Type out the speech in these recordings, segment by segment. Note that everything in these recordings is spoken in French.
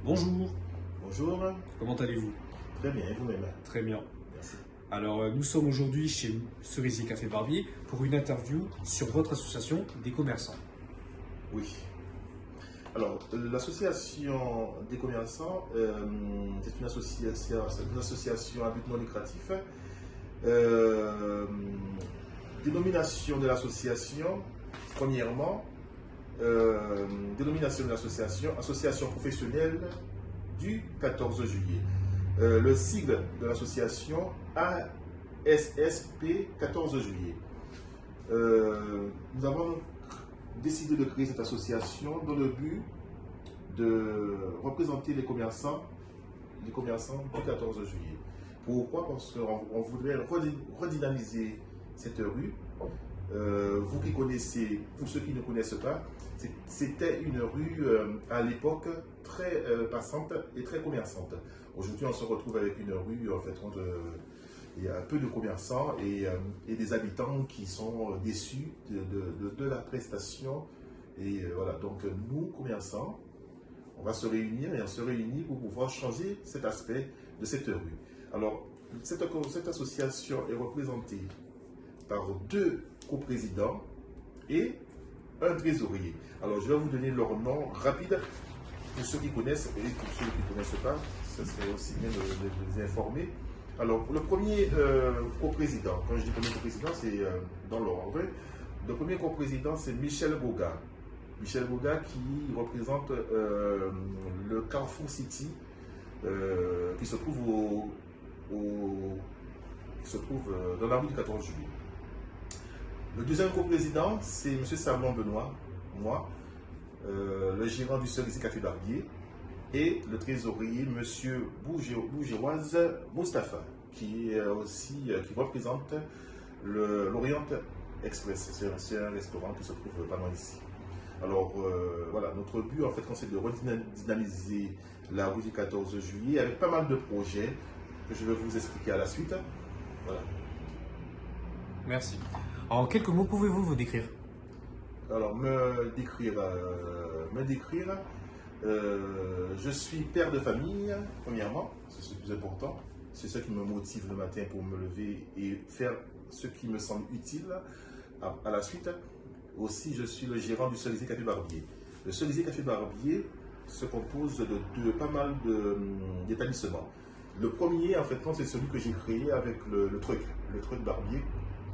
Bonjour, Bonjour, comment allez-vous? très bien, et vous-même? Très bien. Merci. Alors, nous sommes aujourd'hui chez Cerisier Café Barbier pour une interview sur votre association des commerçants. Oui. Alors, l'association des commerçants, c'est une association à but non lucratif. Euh, Dénomination de l'association, premièrement, dénomination de l'association, association professionnelle du 14 juillet. Le sigle de l'association ASSP 14 juillet. Nous avons décidé de créer cette association dans le but de représenter les commerçants du 14 juillet. Pourquoi? Parce qu'on voudrait redynamiser cette rue. Vous qui connaissez, pour ceux qui ne connaissent pas, c'était une rue à l'époque très passante et très commerçante. Aujourd'hui, on se retrouve avec une rue, en fait, il y a peu de commerçants et des habitants qui sont déçus de la prestation. Et voilà, donc nous, commerçants, on va se réunir et on se réunit pour pouvoir changer cet aspect de cette rue. Alors, cette association est représentée par deux coprésidents et un trésorier. Alors, je vais vous donner leur nom rapide pour ceux qui connaissent et pour ceux qui ne connaissent pas, ce serait aussi bien de les informer. Alors, le premier coprésident, quand je dis premier coprésident, c'est dans l'ordre. Le premier coprésident, c'est Michel Boga. Michel Boga qui représente le Carrefour City qui se trouve dans la rue du 14 juillet. Le deuxième coprésident, c'est M. Sablon Benoît, moi, le gérant du Cerisier Café Barbier, et le trésorier, M. Bougeoise Mustapha, qui représente l'Orient Express. C'est un restaurant qui se trouve pas loin ici. Alors voilà, notre but en fait, c'est de redynamiser la rue du 14 juillet avec pas mal de projets que je vais vous expliquer à la suite. Voilà. Merci. En quelques mots, pouvez-vous vous décrire? Alors, je suis père de famille, premièrement, c'est le plus important. C'est ce qui me motive le matin pour me lever et faire ce qui me semble utile à la suite. Aussi, je suis le gérant du Cerisier Café Barbier. Le Cerisier Café Barbier se compose de pas mal d'établissements. Le premier, en fait, c'est celui que j'ai créé avec le truc barbier,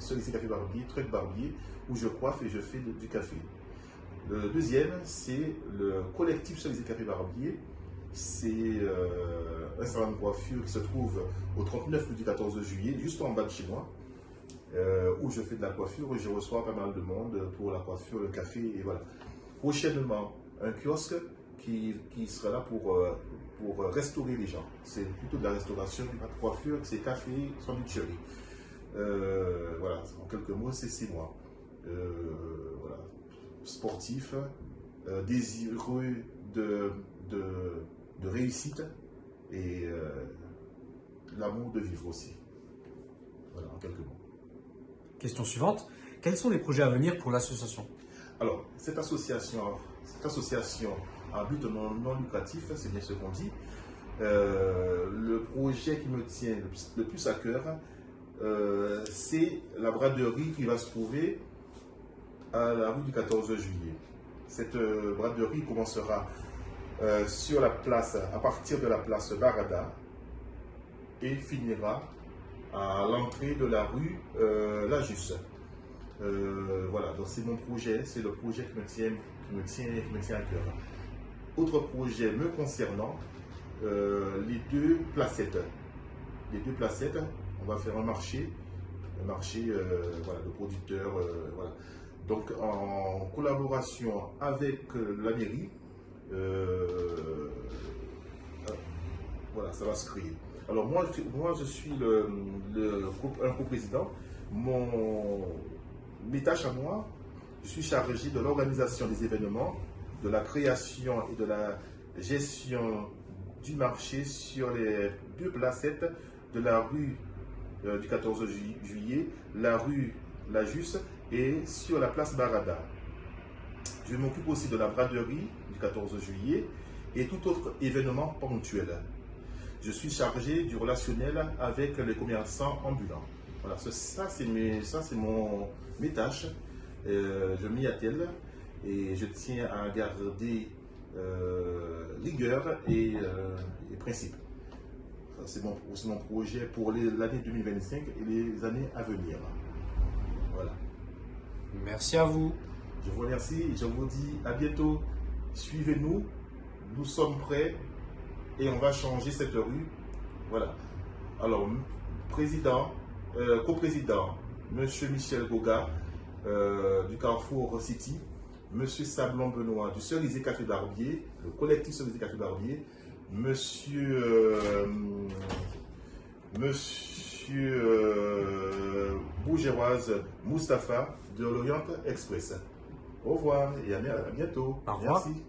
Cerisier Café Barbier, truc barbier, où je coiffe et je fais du café. Le deuxième, c'est le collectif Cerisier Café Barbier. C'est un salon de coiffure qui se trouve au 39 rue du 14 juillet, juste en bas de chez moi, où je fais de la coiffure et je reçois pas mal de monde pour la coiffure, le café, et voilà. Prochainement, un kiosque qui sera là pour restaurer les gens. C'est plutôt de la restauration, pas de coiffure, c'est café, sandwicherie. Voilà, en quelques mots, c'est moi. Voilà. Sportif, désireux de réussite et l'amour de vivre aussi. Voilà, en quelques mots. Question suivante. Quels sont les projets à venir pour l'association? Alors, cette association à but non lucratif, c'est bien ce qu'on dit. Le projet qui me tient le plus à cœur, c'est la braderie qui va se trouver à la rue du 14 juillet. Cette braderie commencera sur la place, à partir de la place Barada et finira à l'entrée de la rue La Juste. Voilà, donc c'est mon projet, c'est le projet qui me tient à cœur. Autre projet me concernant, les deux placettes. Les deux placettes, on va faire un marché voilà, de producteurs. Voilà. Donc en collaboration avec la mairie, voilà, ça va se créer. Alors moi je suis un coprésident. Mes tâches à moi, je suis chargé de l'organisation des événements, de la création et de la gestion du marché sur les deux placettes de la rue du 14 juillet, la rue La Juste et sur la place Barada. Je m'occupe aussi de la braderie du 14 juillet et tout autre événement ponctuel. Je suis chargé du relationnel avec les commerçants ambulants. Voilà, ça c'est mes tâches. Je m'y attelle et je tiens à garder rigueur et principe. C'est mon projet pour l'année 2025 et les années à venir. Voilà. Merci à vous. Je vous remercie et je vous dis à bientôt. Suivez-nous, nous sommes prêts et on va changer cette rue. Voilà. Alors, coprésident, M. Michel Goga du Carrefour City, M. Sablon Benoît du Cerisier Café Barbier, le collectif Cerisier Café Barbier, Monsieur Bourgeoise Mustapha de l'Orient Express. Au revoir et à bientôt. Au revoir. Merci.